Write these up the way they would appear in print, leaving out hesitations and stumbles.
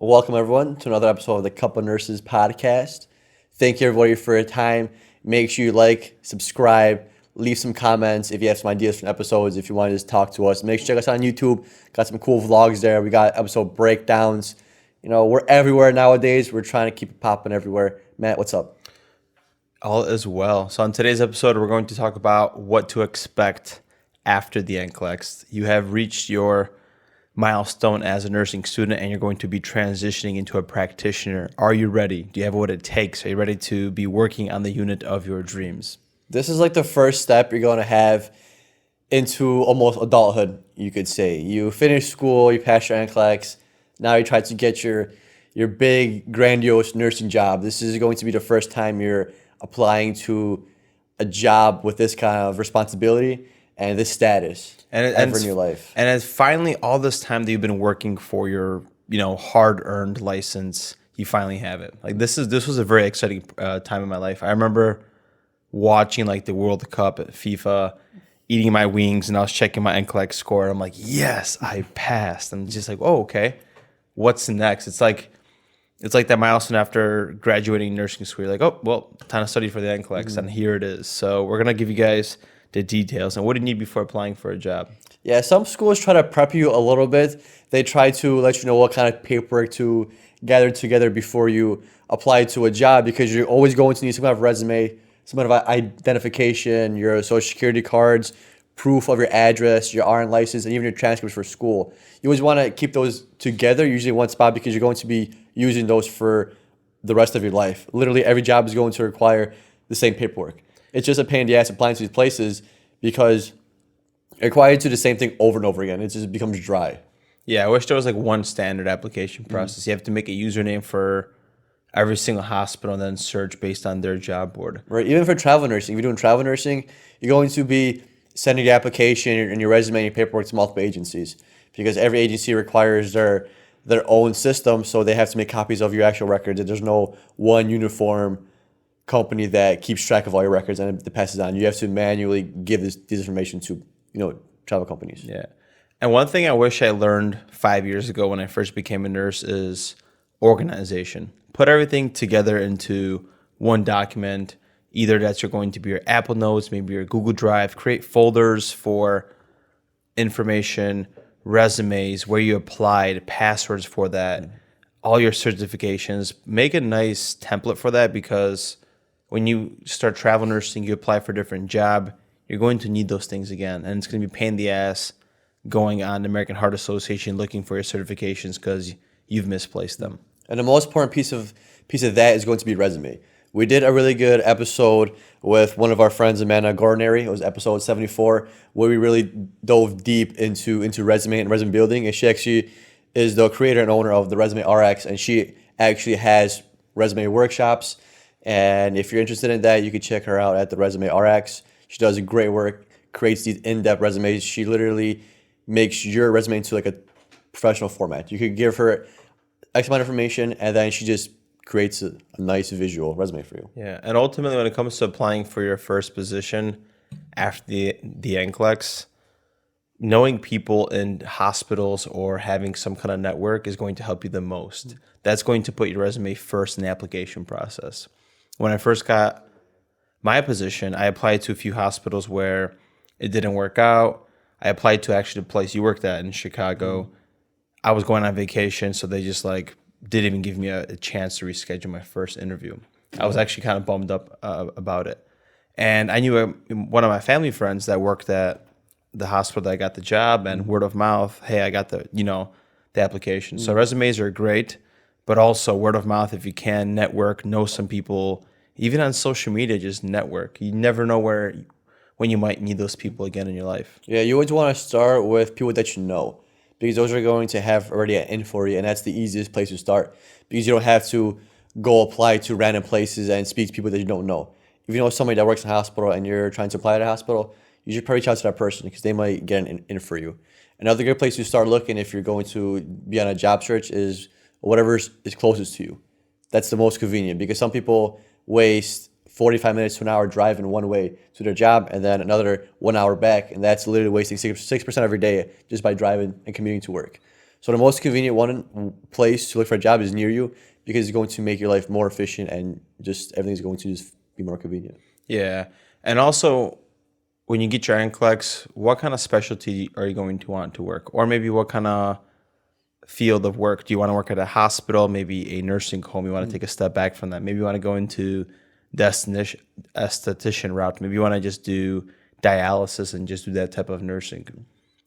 Welcome, everyone, to another episode of the Cup of Nurses podcast. Thank you, everybody, for your time. Make sure you like, subscribe, leave some comments if you have some ideas for episodes, if you want to just talk to us. Make sure you check us out on YouTube. Got some cool vlogs there. We got episode breakdowns. You know, we're everywhere nowadays. We're trying to keep it popping everywhere. Matt, what's up? All is well. So on today's episode, we're going to talk about what to expect after the NCLEX. You have reached your milestone as a nursing student and you're going to be transitioning into a practitioner. Are you ready? Do you have what it takes? Are you ready to be working on the unit of your dreams? This is like the first step you're going to have into almost adulthood, you could say. You finish school, you pass your NCLEX, now you try to get your big, grandiose nursing job. This is going to be the first time you're applying to a job with this kind of responsibility and this status ever in your life. And it's finally all this time that you've been working for your, hard-earned license, you finally have it. Like this was a very exciting time in my life. I remember watching like the World Cup at FIFA, eating my wings, and I was checking my NCLEX score. And I'm like, yes, I passed. I'm just like, oh, okay. What's next? It's like that milestone after graduating nursing school. You're like, oh, well, time to study for the NCLEX, and here it is. So we're gonna give you guys the details and what do you need before applying for a job. Yeah, some schools try to prep you a little bit. They try to let you know what kind of paperwork to gather together before you apply to a job, because you're always going to need some kind of resume, some kind of identification, your social security cards, proof of your address, your RN license, and even your transcripts for school. You always want to keep those together, usually in one spot, because you're going to be using those for the rest of your life. Literally every job is going to require the same paperwork. It's just a pain in the ass applying to these places because it requires you to do the same thing over and over again. It just becomes dry. Yeah, I wish there was like one standard application process. You have to make a username for every single hospital and then search based on their job board. Right. Even for travel nursing, if you're doing travel nursing, you're going to be sending your application and your resume and your paperwork to multiple agencies, because every agency requires their own system, so they have to make copies of your actual records. And there's no one uniform company that keeps track of all your records and it passes on. You have to manually give this information to travel companies. Yeah. And one thing I wish I learned 5 years ago when I first became a nurse is organization. Put everything together into one document. Either that's going to be your Apple Notes, maybe your Google Drive. Create folders for information, resumes, where you applied, passwords for that, all your certifications. Make a nice template for that, because when you start travel nursing, you apply for a different job, you're going to need those things again. And it's going to be a pain in the ass going on the American Heart Association looking for your certifications because you've misplaced them. And the most important piece of that is going to be resume. We did a really good episode with one of our friends, Amanda Gordonary. It was episode 74, where we really dove deep into resume and resume building. And she actually is the creator and owner of the Resume RX, and she actually has resume workshops. And if you're interested in that, you can check her out at the Resume RX. She does great work, creates these in-depth resumes. She literally makes your resume into like a professional format. You could give her X amount of information, and then she just creates a nice visual resume for you. Yeah, and ultimately when it comes to applying for your first position after the NCLEX, knowing people in hospitals or having some kind of network is going to help you the most. That's going to put your resume first in the application process. When I first got my position, I applied to a few hospitals where it didn't work out. I applied to actually the place you worked at in Chicago. I was going on vacation, so they just didn't even give me a chance to reschedule my first interview. I was actually kind of bummed up about it. And I knew one of my family friends that worked at the hospital that I got the job, and word of mouth, hey, I got the application. So resumes are great, but also word of mouth if you can, network, know some people. Even on social media, just network. You never know when you might need those people again in your life. Yeah, you always want to start with people that you know, because those are going to have already an in for you, and that's the easiest place to start, because you don't have to go apply to random places and speak to people that you don't know. If you know somebody that works in a hospital and you're trying to apply at a hospital, you should probably reach out to that person, because they might get an in for you. Another good place to start looking if you're going to be on a job search is whatever is closest to you. That's the most convenient, because some people waste 45 minutes to an hour driving one way to their job and then another 1 hour back, and that's literally wasting 6% of your day just by driving and commuting to work. So the most convenient one place to look for a job is near you because it's going to make your life more efficient and just everything's going to just be more convenient. Yeah. And also, when you get your NCLEX, what kind of specialty are you going to want to work? Or maybe what kind of field of work? Do you want to work at a hospital, maybe a nursing home? You want to take a step back from that. Maybe you want to go into the esthetician route. Maybe you want to just do dialysis and just do that type of nursing.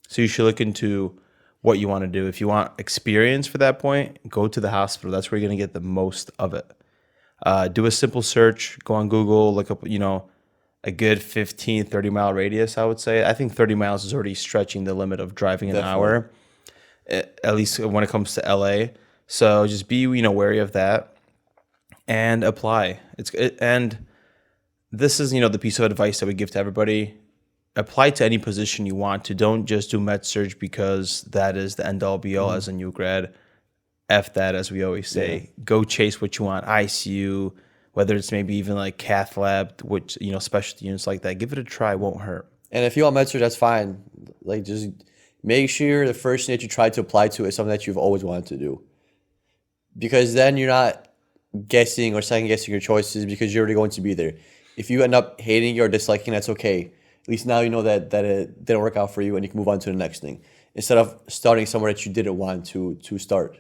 So you should look into what you want to do. If you want experience for that point, go to the hospital. That's where you're going to get the most of it. Do a simple search, go on Google, look up, a good 15, 30-mile radius, I would say. I think 30 miles is already stretching the limit of driving an hour, at least when it comes to LA. So just be, wary of that and apply. And this is, the piece of advice that we give to everybody. Apply to any position you want to. Don't just do med surg because that is the end all be all as a new grad. F that, as we always say. Go chase what you want. ICU, whether it's maybe even like cath lab, which, specialty units like that. Give it a try. It won't hurt. And if you want med surg, that's fine. Like, just make sure the first thing that you try to apply to is something that you've always wanted to do. Because then you're not guessing or second guessing your choices because you're already going to be there. If you end up hating it or disliking, that's okay. At least now you know that it didn't work out for you and you can move on to the next thing instead of starting somewhere that you didn't want to start.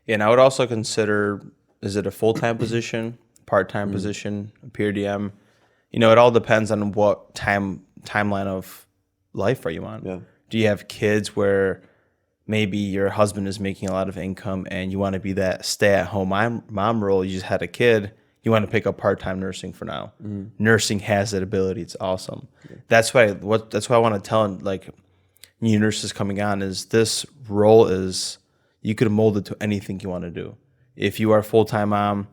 Yeah, and I would also consider, is it a full-time position, part-time position, a per diem? It all depends on what timeline of life are you on. Yeah. Do you have kids where maybe your husband is making a lot of income and you want to be that stay-at-home mom role? You just had a kid. You want to pick up part-time nursing for now. Nursing has that ability. It's awesome. Yeah. That's why I want to tell new nurses coming on is this role is you could mold it to anything you want to do. If you are a full-time mom,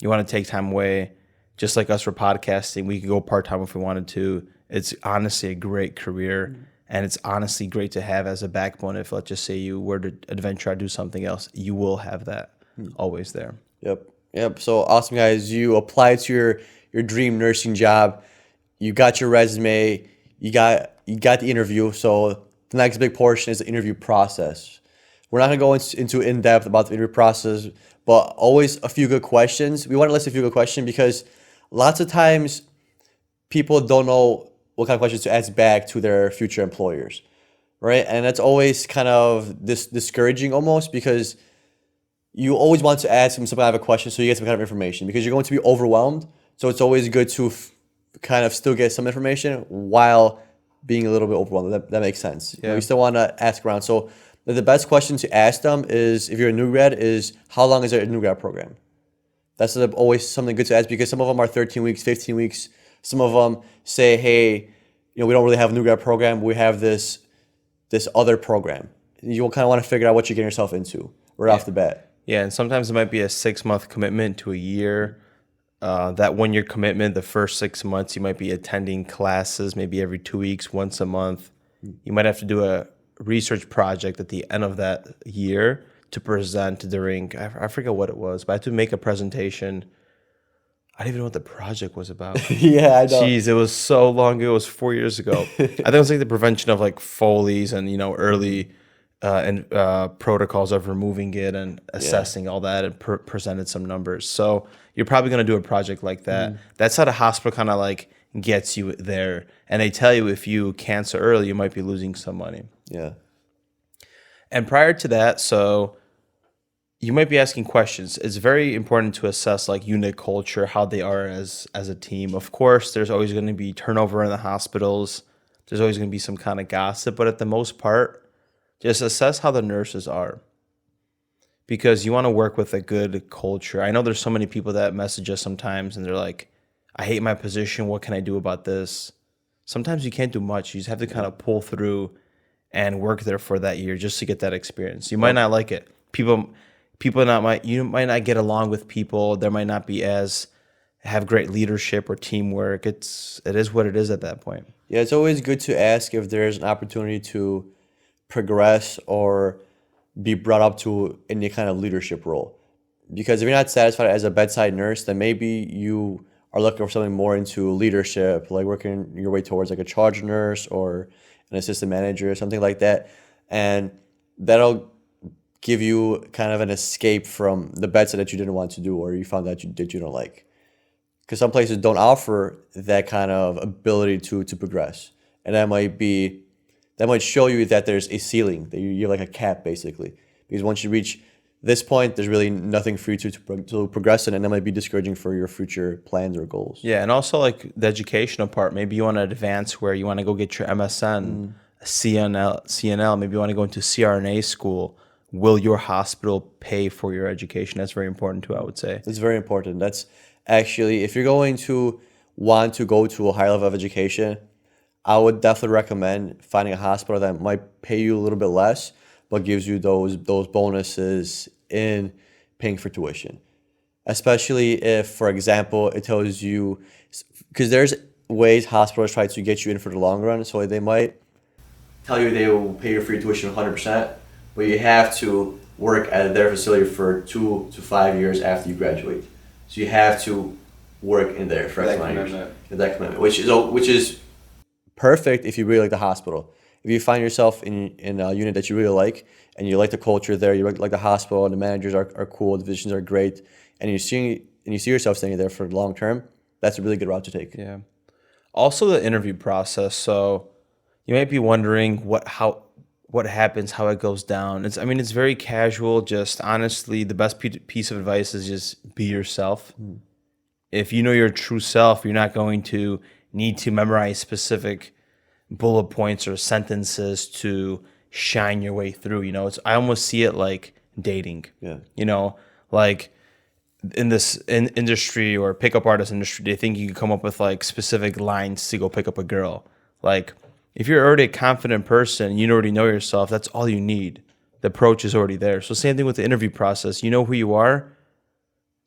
you want to take time away, just like us for podcasting, we could go part-time if we wanted to. It's honestly a great career, and it's honestly great to have as a backbone. If let's just say you were to adventure or do something else, you will have that always there. Yep. So awesome, guys. You applied to your dream nursing job. You got your resume. You got the interview. So the next big portion is the interview process. We're not going to go into in-depth about the interview process, but always a few good questions. We want to list a few good questions because lots of times people don't know what kind of questions to ask back to their future employers, right? And that's always kind of discouraging almost because you always want to ask them some kind of a question so you get some kind of information because you're going to be overwhelmed. So it's always good to kind of still get some information while being a little bit overwhelmed. That makes sense. Yeah. You still want to ask around. So the best question to ask them is, if you're a new grad, is how long is their new grad program? That's always something good to ask because some of them are 13 weeks, 15 weeks. Some of them say, hey, we don't really have a new grad program. We have this other program. You'll kind of want to figure out what you're getting yourself into right off the bat. Yeah, and sometimes it might be a 6-month commitment to a year. That 1-year commitment, the first 6 months, you might be attending classes maybe every 2 weeks, once a month. You might have to do a research project at the end of that year to present during, I forget what it was, but I had to make a presentation. I don't even know what the project was about. Yeah, I know. Jeez, it was so long ago. It was 4 years ago. I think it was like the prevention of like Foley's and, early protocols of removing it and assessing all that and presented some numbers. So you're probably going to do a project like that. That's how the hospital kind of like gets you there. And they tell you if you cancel early, you might be losing some money. Yeah. And prior to that, so you might be asking questions. It's very important to assess like unit culture, how they are as a team. Of course, there's always going to be turnover in the hospitals. There's always going to be some kind of gossip, but at the most part, just assess how the nurses are, because you want to work with a good culture. I know there's so many people that message us sometimes and they're like, I hate my position. What can I do about this? Sometimes you can't do much. You just have to kind of pull through and work there for that year just to get that experience. You might not like it. You might not get along with people. There might not be have great leadership or teamwork. It is what it is at that point. Yeah, it's always good to ask if there's an opportunity to progress or be brought up to any kind of leadership role. Because if you're not satisfied as a bedside nurse, then maybe you are looking for something more into leadership, like working your way towards like a charge nurse or an assistant manager or something like that. And that'll give you kind of an escape from the bets that you didn't want to do or you found that you don't like. Because some places don't offer that kind of ability to progress, and that might show you that there's a ceiling, that you're like a cap basically. Because once you reach this point, there's really nothing for you to progress in, and that might be discouraging for your future plans or goals. Yeah, and also like the educational part. Maybe you want to advance where you want to go get your MSN, CNL. Maybe you want to go into CRNA school. Will your hospital pay for your education? That's very important too, I would say. It's very important. That's actually, if you're going to want to go to a higher level of education, I would definitely recommend finding a hospital that might pay you a little bit less, but gives you those bonuses in paying for tuition. Especially if, for example, it tells you, because there's ways hospitals try to get you in for the long run, so they might tell you they will pay you for your tuition 100%, but you have to work at their facility for 2 to 5 years after you graduate. So you have to work in there for X amount of years. That commitment, which is perfect if you really like the hospital. If you find yourself in a unit that you really like, and you like the culture there, you like the hospital, and the managers are cool, the physicians are great, and you see yourself staying there for the long term, that's a really good route to take. Yeah. Also the interview process. So you might be wondering what happens, how it goes down. It's very casual. Just honestly, the best piece of advice is just be yourself. If you know your true self, you're not going to need to memorize specific bullet points or sentences to shine your way through. I almost see it like dating. Yeah. Like in this industry or pickup artist industry, they think you can come up with like specific lines to go pick up a girl. Like if you're already a confident person, you already know yourself, that's all you need. The approach is already there. So same thing with the interview process. You know who you are,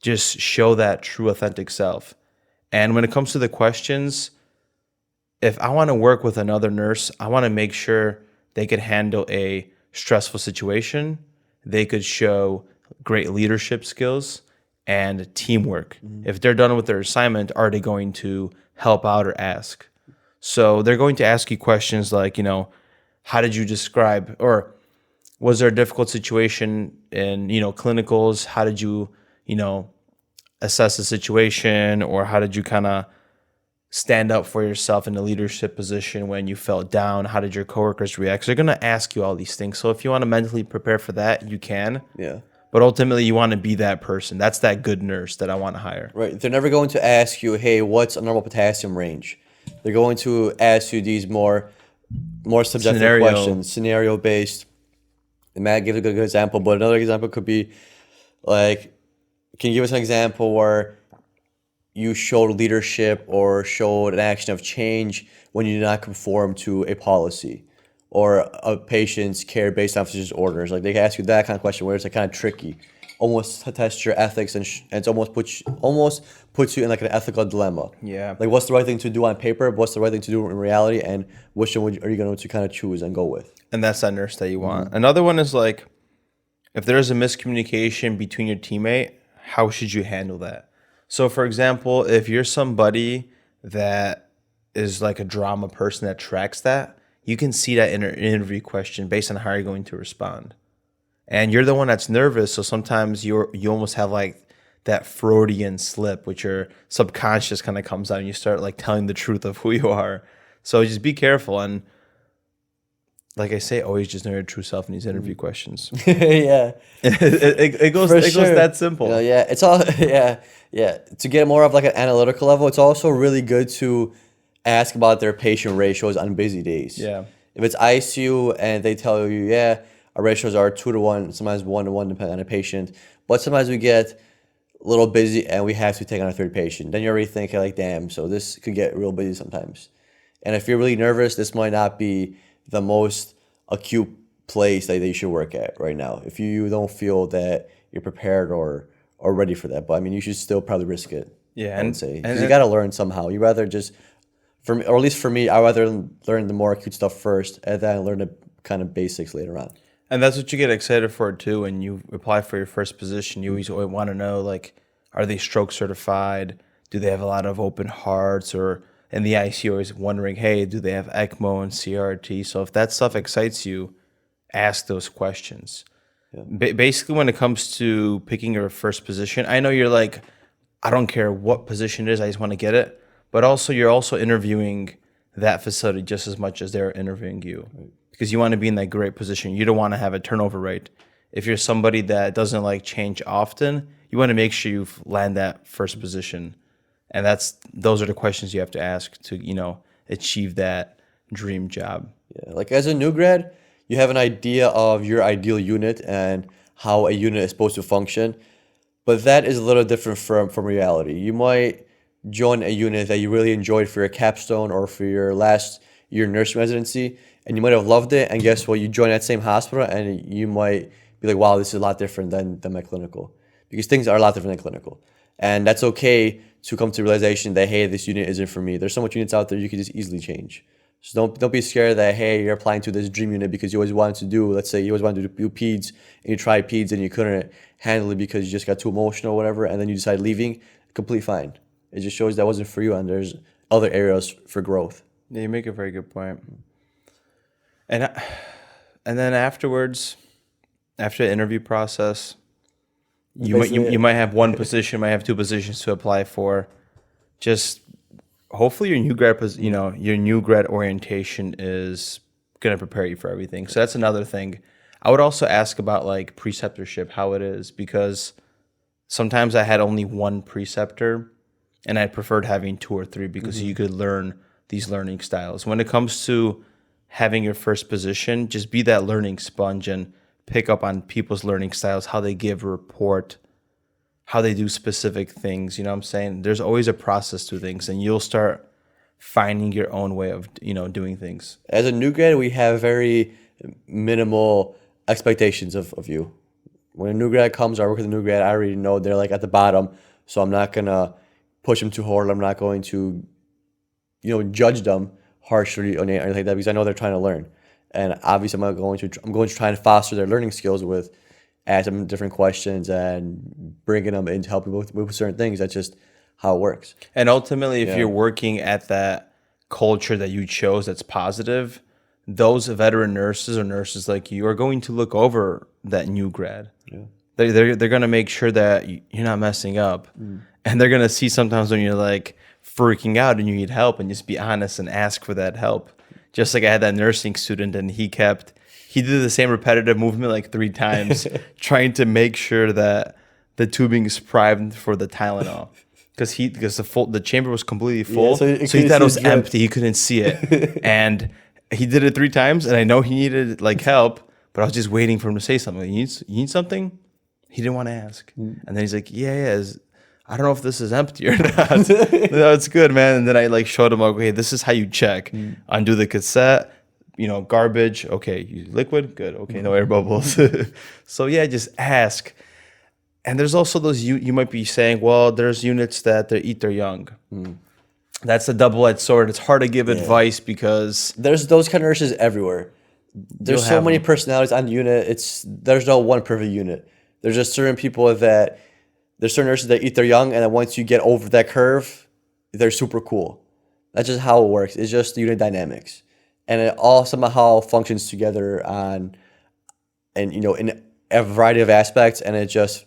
just show that true authentic self. And when it comes to the questions, if I want to work with another nurse, I want to make sure they could handle a stressful situation. They could show great leadership skills and teamwork. If they're done with their assignment, are they going to help out or ask? So they're going to ask you questions like, how did you describe, or was there a difficult situation in, clinicals? How did you, assess the situation, or how did you kind of stand up for yourself in a leadership position when you felt down? How did your coworkers react? So they're going to ask you all these things. So if you want to mentally prepare for that, you can. Yeah. But ultimately, you want to be that person. That's that good nurse that I want to hire. Right. They're never going to ask you, hey, what's a normal potassium range? They're going to ask you these more subjective questions, scenario-based. And Matt gave a good example, but another example could be like, can you give us an example where you showed leadership or showed an action of change when you did not conform to a policy or a patient's care based on physician's orders? Like they can ask you that kind of question where it's like kind of tricky, almost to test your ethics, and it's almost puts you in like an ethical dilemma. Yeah. Like what's the right thing to do on paper? What's the right thing to do in reality? And which one are you going to kind of choose and go with? And that's that nurse that you want. Another one is like, if there's a miscommunication between your teammate, how should you handle that? So for example, if you're somebody that is like a drama person that tracks that, you can see that in an interview question based on how you're going to respond. And you're the one that's nervous, so sometimes you almost have like that Freudian slip, which your subconscious kind of comes out and you start like telling the truth of who you are. So just be careful, and like I say, always just know your true self in these interview questions. Yeah. It goes that simple. Yeah, it's all yeah. To get more of like an analytical level, it's also really good to ask about their patient ratios on busy days. Yeah. If it's ICU and they tell you, yeah, our ratios are 2 to 1, sometimes 1 to 1 depending on a patient, but sometimes we get a little busy and we have to take on a third patient. Then you're already thinking like, damn, so this could get real busy sometimes. And if you're really nervous, this might not be the most acute place that you should work at right now. If you don't feel that you're prepared or ready for that, but I mean, you should still probably risk it. Yeah, I would say, because you got to learn somehow. You rather just, for me, or at least for me, I rather learn the more acute stuff first, and then learn the kind of basics later on. And that's what you get excited for too. When you apply for your first position, you always want to know, like, are they stroke certified? Do they have a lot of open hearts? Or in the ICU, always wondering, hey, do they have ECMO and CRT? So if that stuff excites you, ask those questions. Basically, when it comes to picking your first position, I know you're like, I don't care what position it is, I just want to get it. But also, you're also interviewing that facility just as much as they're interviewing you, because you want to be in that great position. You don't want to have a turnover rate. If you're somebody that doesn't like change often, you want to make sure you land that first position. And those are the questions you have to ask to, achieve that dream job. Yeah, like as a new grad, you have an idea of your ideal unit and how a unit is supposed to function, but that is a little different from reality. You might join a unit that you really enjoyed for your capstone or for your last year nursing residency, and you might have loved it, and guess what? You join that same hospital, and you might be like, wow, this is a lot different than my clinical, because things are a lot different than clinical. And that's okay to come to the realization that, hey, this unit isn't for me. There's so much units out there you can just easily change. So don't be scared that, hey, you're applying to this dream unit because you always wanted to do, let's say you always wanted to do peds, and you tried peds and you couldn't handle it because you just got too emotional or whatever, and then you decided leaving. Completely fine. It just shows that wasn't for you, and there's other areas for growth. Yeah, you make a very good point. And then afterwards, after the interview process, you might have one position, might have two positions to apply for. Just hopefully your new grad orientation is going to prepare you for everything. So that's another thing. I would also ask about like preceptorship, how it is, because sometimes I had only one preceptor and I preferred having two or three because you could learn these learning styles. When it comes to having your first position, just be that learning sponge and pick up on people's learning styles, how they give a report, how they do specific things. You know what I'm saying? There's always a process to things, and you'll start finding your own way of, doing things. As a new grad, we have very minimal expectations of you. When a new grad comes, or I work with a new grad, I already know they're like at the bottom, so I'm not gonna push them too hard. I'm not going to, judge them harshly or anything like that, because I know they're trying to learn. And obviously, I'm going to try and foster their learning skills with asking them different questions and bringing them in to help them with certain things. That's just how it works. And ultimately, if you're working at that culture that you chose that's positive, those veteran nurses or nurses like you are going to look over that new grad. Yeah. They're going to make sure that you're not messing up. And they're going to see sometimes when you're like freaking out and you need help, and just be honest and ask for that help. Just like I had that nursing student, and he did the same repetitive movement like 3 times, trying to make sure that the tubing is primed for the Tylenol. Because the chamber was completely full, so he thought it was empty. He couldn't see it. And he did it 3 times, and I know he needed like help, but I was just waiting for him to say something. You need something? He didn't want to ask. And then he's like, yeah. I don't know if this is empty or not. No, it's good, man. And then I like showed him, okay, this is how you check. Undo the cassette, garbage. Okay, liquid, good. Okay, no air bubbles. So yeah, just ask. And there's also those you might be saying, well, there's units that they eat their young. That's a double-edged sword. It's hard to give advice because there's those kind of nurses everywhere. There's so many personalities on the unit. There's no one perfect unit. There's just certain people there's certain nurses that eat their young, and then once you get over that curve, they're super cool. That's just how it works. It's just the unit dynamics, and it all somehow functions together in a variety of aspects, and it just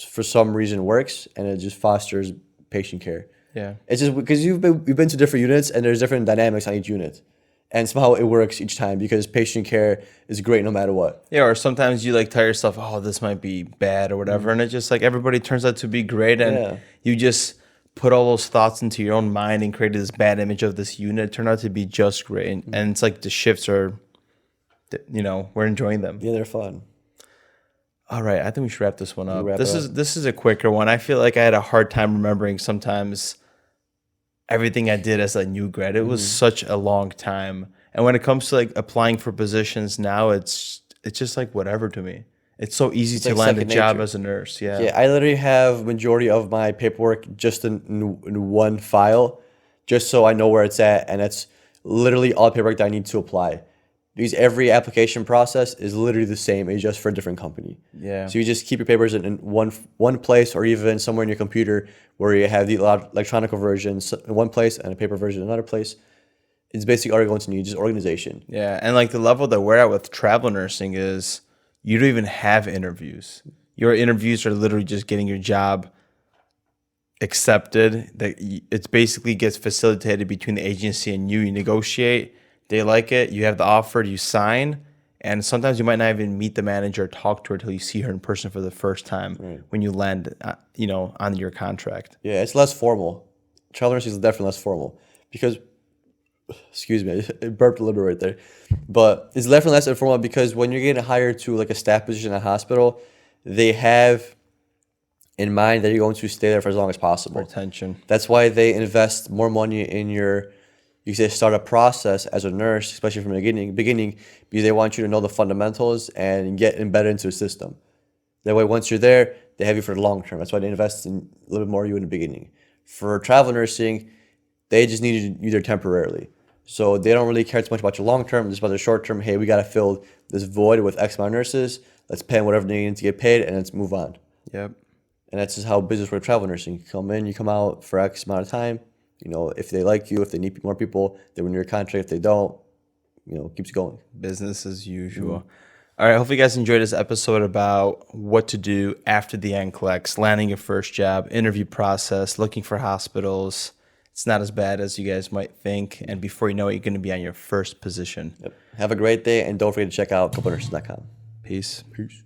for some reason works, and it just fosters patient care. Yeah, it's just because you've been to different units, and there's different dynamics on each unit. And somehow it works each time because patient care is great no matter what. Yeah, or sometimes you like tell yourself, oh, this might be bad or whatever. And it's just like everybody turns out to be great. And you just put all those thoughts into your own mind and created this bad image of this unit. It turned out to be just great. And it's like the shifts are, we're enjoying them. Yeah, they're fun. All right, I think we should wrap this one up. This is a quicker one. I feel like I had a hard time remembering sometimes everything I did as a new grad. It was such a long time. And when it comes to like applying for positions now, it's just like whatever to me. It's so easy to land a job as a nurse. Yeah. Yeah, I literally have majority of my paperwork just in one file, just so I know where it's at, and that's literally all the paperwork that I need to apply. Because every application process is literally the same. It's just for a different company. Yeah. So you just keep your papers in one place, or even somewhere in your computer where you have the electronic version in one place and a paper version in another place. It's basically all you're going to need, just organization. Yeah, and like the level that we're at with travel nursing is you don't even have interviews. Your interviews are literally just getting your job accepted. That it basically gets facilitated between the agency and you. You negotiate, they like it, you have the offer, you sign, and sometimes you might not even meet the manager or talk to her until you see her in person for the first time when you land, on your contract. Yeah, it's less formal. Travel nursing is definitely less formal because, excuse me, I burped a little bit right there, but it's definitely less informal because when you're getting hired to like a staff position in a hospital, they have in mind that you're going to stay there for as long as possible. Retention. That's why they invest more money in your, you say, startup process as a nurse, especially from the beginning, because they want you to know the fundamentals and get embedded into the system. That way, once you're there, they have you for the long term. That's why they invest in a little bit more of you in the beginning. For travel nursing, they just need you there temporarily. So they don't really care too much about your long term, just about the short term. Hey, we got to fill this void with X amount of nurses. Let's pay them whatever they need to get paid, and let's move on. Yep. And that's just how business works with travel nursing. You come in, you come out for X amount of time. If they like you, if they need more people, they renew your contract. If they don't, keeps going. Business as usual. All right. Hopefully you guys enjoyed this episode about what to do after the NCLEX, landing your first job, interview process, looking for hospitals. It's not as bad as you guys might think. And before you know it, you're going to be on your first position. Yep. Have a great day, and don't forget to check out couplenurses.com. Peace. Peace.